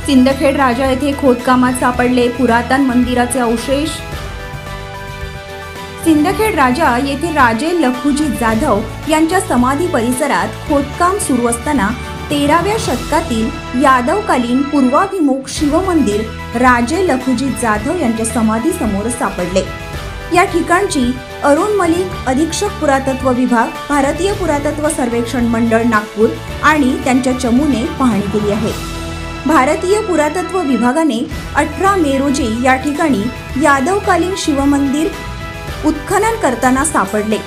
सिंदखेड राजा येथे खोदकामात सापडले पुरातन मंदिराचे अवशेष। सिंदखेड राजा येथे राजे लखुजी जाधव यांच्या समाधी परिसरात खोदकाम सुरू असताना 13व्या शतकातील यादवकालीन पूर्वाभिमुख शिवमंदिर राजे लखुजी जाधव यांच्या समाधी समोर सापडले। या ठिकाणची अरुण मलिक, अधीक्षक पुरातत्व विभाग, भारतीय पुरातत्व सर्वेक्षण मंडळ नागपूर आणि त्यांच्या चमूने पाहणी केली आहे। भारतीय पुरातत्व विभागाने 18 मे रोजी या ठिकाणी यादवकालीन शिवमंदिर उत्खनन करताना सापडले।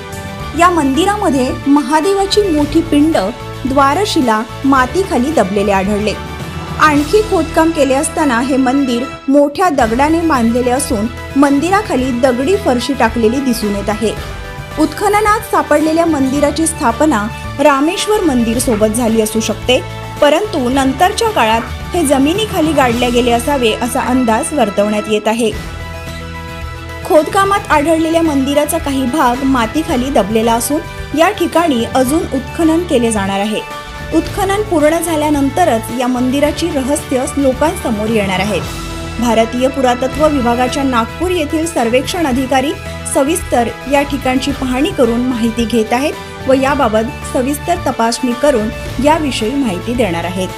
या मंदिरामध्ये महादेवाची मोठी पिंड, द्वारशिला मातीखाली दबलेले आढळले। आणखी खोदकाम केले असताना हे मंदिर मोठ्या दगडाने बांधलेले असून मंदिराखाली दगडी फरशी टाकलेली दिसून येत आहे। उत्खननात सापडलेल्या मंदिराची स्थापना रामेश्वर मंदिर सोबत झाली असू शकते, परंतु नंतरच्या काळात हे जमिनीखाली गाडले गेले असावे असा अंदाज वर्तवण्यात येत आहे। खोदकामात आढळलेल्या मंदिराचा काही भाग मातीखाली दबलेला असून या ठिकाणी अजून उत्खनन केले जाणार आहे। उत्खनन पूर्ण झाल्यानंतरच या मंदिराची रहस्य लोकांसमोर येणार आहेत। भारतीय पुरातत्व विभागाच्या नागपूर येथील सर्वेक्षण अधिकारी सविस्तर या ठिकाणची पाहणी करून माहिती घेत आहेत व याबाबत सविस्तर तपासणी करून याविषयी माहिती देणार आहेत।